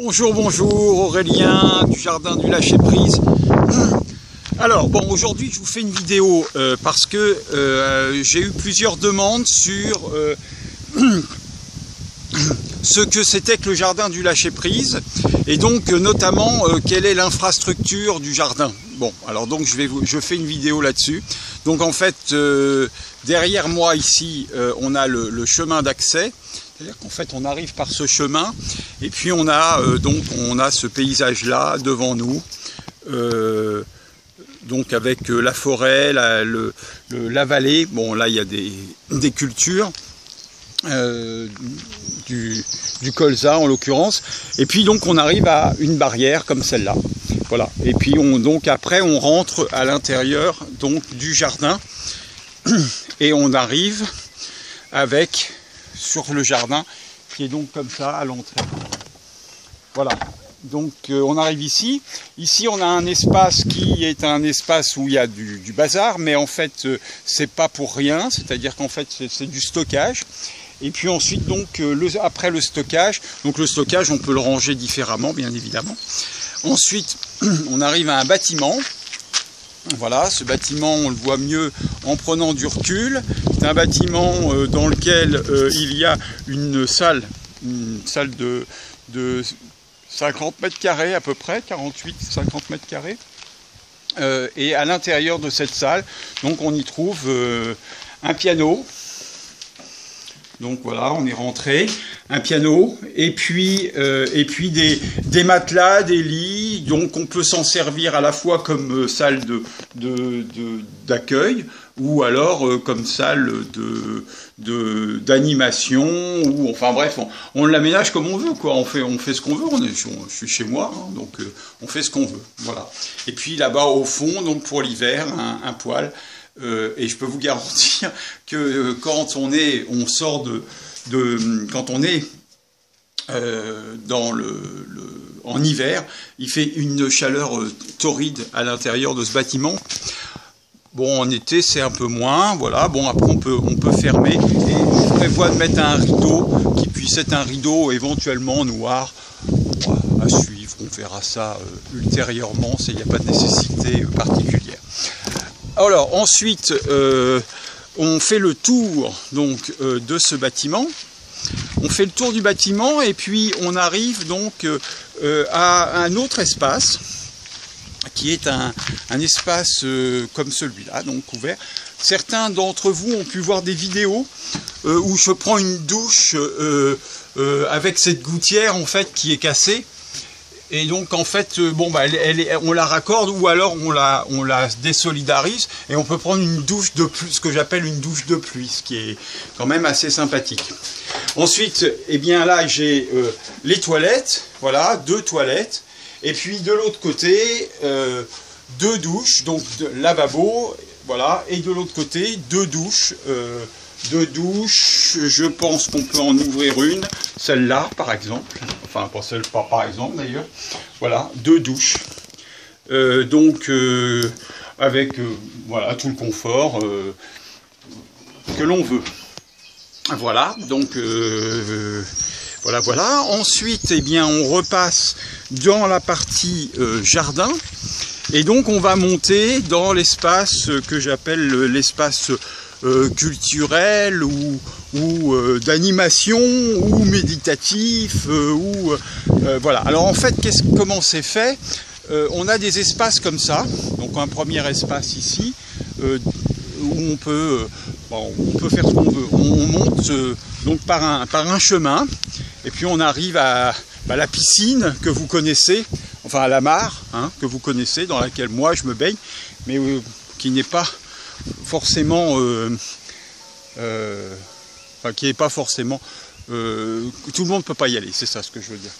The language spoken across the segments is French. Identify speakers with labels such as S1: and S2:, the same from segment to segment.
S1: Bonjour, bonjour, Aurélien du Jardin du Lâcher Prise. Alors bon, aujourd'hui je vous fais une vidéo parce que j'ai eu plusieurs demandes sur ce que c'était que le Jardin du Lâcher Prise et donc notamment quelle est l'infrastructure du jardin. Bon, alors donc je fais une vidéo là-dessus. Donc en fait, derrière moi ici, on a le chemin d'accès. C'est-à-dire qu'en fait on arrive par ce chemin et puis on a ce paysage là devant nous, donc avec la forêt, la vallée. Bon là il y a des cultures, du colza en l'occurrence, et puis donc on arrive à une barrière comme celle-là. Voilà, et puis après on rentre à l'intérieur donc du jardin et on arrive avec sur le jardin qui est donc comme ça à l'entrée. Voilà, donc on arrive ici. Ici on a un espace qui est un espace où il y a du bazar, mais en fait c'est pas pour rien, c'est-à-dire qu'en fait c'est du stockage. Et puis ensuite donc après le stockage, donc le stockage on peut le ranger différemment bien évidemment. Ensuite on arrive à un bâtiment. Voilà, ce bâtiment on le voit mieux en prenant du recul. C'est un bâtiment dans lequel il y a une salle de 50 mètres carrés à peu près, 48-50 mètres carrés. Et à l'intérieur de cette salle, donc on y trouve un piano. Donc voilà, on est rentré, un piano, et puis des matelas, des lits, donc on peut s'en servir à la fois comme salle d'accueil, ou alors comme salle d'animation, ou enfin bref, on l'aménage comme on veut, quoi. On fait ce qu'on veut, je suis chez moi, hein, donc on fait ce qu'on veut, voilà. Et puis là-bas au fond, donc pour l'hiver, un poêle. Et je peux vous garantir que quand on est en hiver, il fait une chaleur torride à l'intérieur de ce bâtiment. Bon, en été c'est un peu moins, voilà. Bon, après on peut fermer et je prévois de mettre un rideau qui puisse être un rideau éventuellement noir. À suivre, on verra ça ultérieurement, il n'y a pas de nécessité particulière. Alors ensuite, on fait le tour donc de ce bâtiment. On fait le tour du bâtiment et puis on arrive donc à un autre espace qui est un espace comme celui-là, donc ouvert. Certains d'entre vous ont pu voir des vidéos où je prends une douche avec cette gouttière en fait qui est cassée. Et donc en fait, bon, bah, on la raccorde ou alors on la désolidarise et on peut prendre une douche de pluie, ce que j'appelle une douche de pluie, ce qui est quand même assez sympathique. Ensuite, eh bien là j'ai les toilettes, voilà, 2 toilettes, et puis de l'autre côté 2 douches, donc lavabo, voilà, et de l'autre côté 2 douches. 2 douches, je pense qu'on peut en ouvrir une, celle-là par exemple, enfin pas celle par exemple d'ailleurs, voilà, 2 douches, avec voilà tout le confort que l'on veut. Voilà, donc voilà. Ensuite, eh bien, on repasse dans la partie jardin, et donc on va monter dans l'espace que j'appelle l'espace culturel ou d'animation ou méditatif voilà. Alors en fait comment c'est fait, on a des espaces comme ça, donc un premier espace ici où on peut faire ce qu'on veut. On monte donc par un chemin et puis on arrive à la piscine que vous connaissez, enfin à la mare hein, que vous connaissez, dans laquelle moi je me baigne, mais qui n'est pas forcément qui n'est pas forcément tout le monde ne peut pas y aller, c'est ça ce que je veux dire.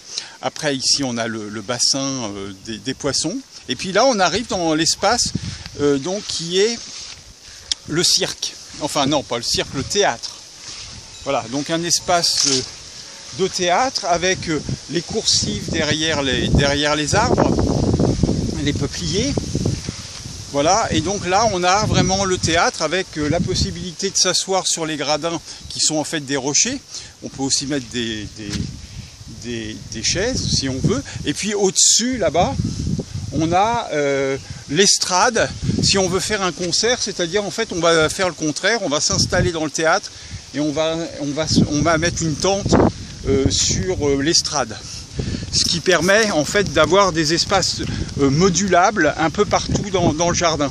S1: Après ici on a le bassin des poissons, et puis là on arrive dans l'espace donc qui est le cirque, enfin non pas le cirque, le théâtre. Voilà, donc un espace de théâtre avec les coursives derrière les arbres, les peupliers. Voilà, et donc là on a vraiment le théâtre avec la possibilité de s'asseoir sur les gradins qui sont en fait des rochers. On peut aussi mettre des des chaises, si on veut. Et puis au-dessus, là-bas, on a l'estrade, si on veut faire un concert, c'est-à-dire en fait on va faire le contraire, on va s'installer dans le théâtre et on va mettre une tente sur l'estrade. Ce qui permet en fait d'avoir des espaces modulables un peu partout dans le jardin.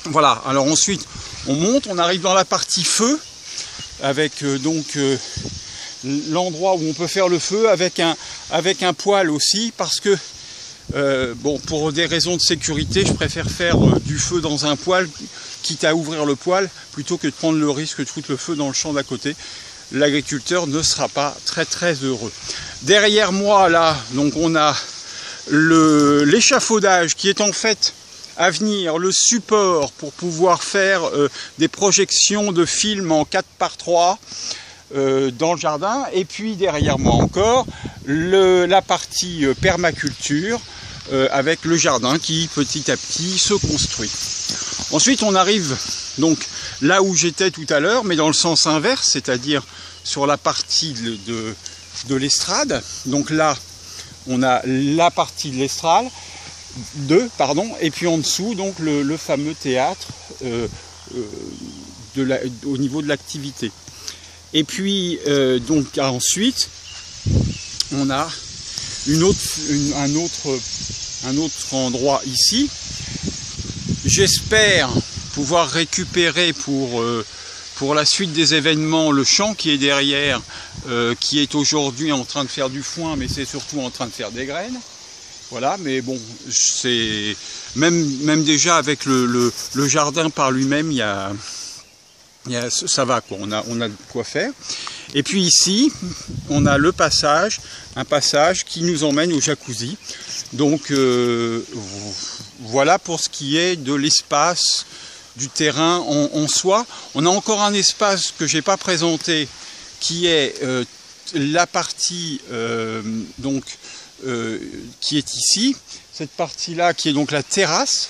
S1: Voilà, alors ensuite on monte, on arrive dans la partie feu, avec l'endroit où on peut faire le feu, avec un poêle aussi, parce que bon, pour des raisons de sécurité, je préfère faire du feu dans un poêle, quitte à ouvrir le poêle, plutôt que de prendre le risque de foutre le feu dans le champ d'à côté. L'agriculteur ne sera pas très heureux. Derrière moi, là, donc on a l'échafaudage qui est en fait à venir, le support pour pouvoir faire des projections de films en 4x3 dans le jardin. Et puis derrière moi encore, la partie permaculture avec le jardin qui petit à petit se construit. Ensuite on arrive donc là où j'étais tout à l'heure, mais dans le sens inverse, c'est-à-dire sur la partie de l'estrade. Donc là on a la partie de l'estrade, et puis en dessous donc le fameux théâtre au niveau de l'activité. Et puis donc ensuite on a un autre endroit ici. J'espère pouvoir récupérer pour la suite des événements le champ qui est derrière, qui est aujourd'hui en train de faire du foin, mais c'est surtout en train de faire des graines. Voilà, mais bon, c'est même déjà avec le jardin par lui-même, ça va quoi, on a de quoi faire. Et puis ici, on a un passage qui nous emmène au jacuzzi. Donc voilà pour ce qui est de l'espace du terrain en soi. On a encore un espace que j'ai pas présenté, qui est la partie qui est ici, cette partie-là qui est donc la terrasse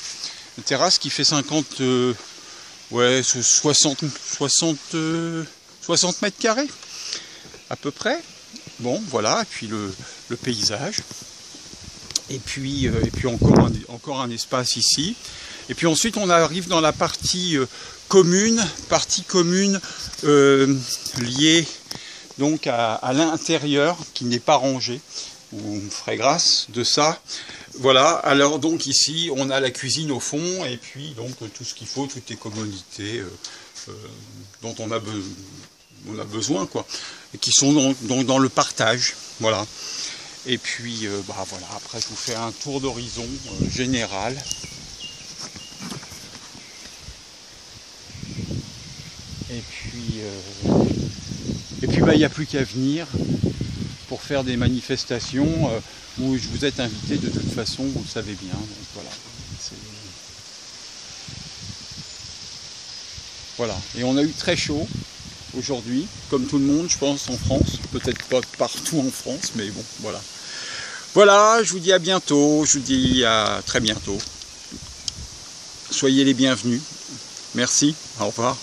S1: qui fait 60 mètres carrés à peu près. Bon, voilà, et puis le paysage. Et puis encore un espace ici. Et puis ensuite on arrive dans la partie commune liée donc à l'intérieur, qui n'est pas rangée. On me ferait grâce de ça. Voilà, alors donc ici on a la cuisine au fond, et puis donc tout ce qu'il faut, toutes les commodités dont on a besoin, quoi, et qui sont dans le partage. Voilà. Et puis voilà, après je vous fais un tour d'horizon général. Et puis il n'y a plus qu'à venir pour faire des manifestations où je vous êtes invité de toute façon, vous le savez bien. Donc voilà. Voilà. Et on a eu très chaud aujourd'hui, comme tout le monde, je pense, en France. Peut-être pas partout en France, mais bon, voilà. Voilà, je vous dis à bientôt, je vous dis à très bientôt. Soyez les bienvenus. Merci, au revoir.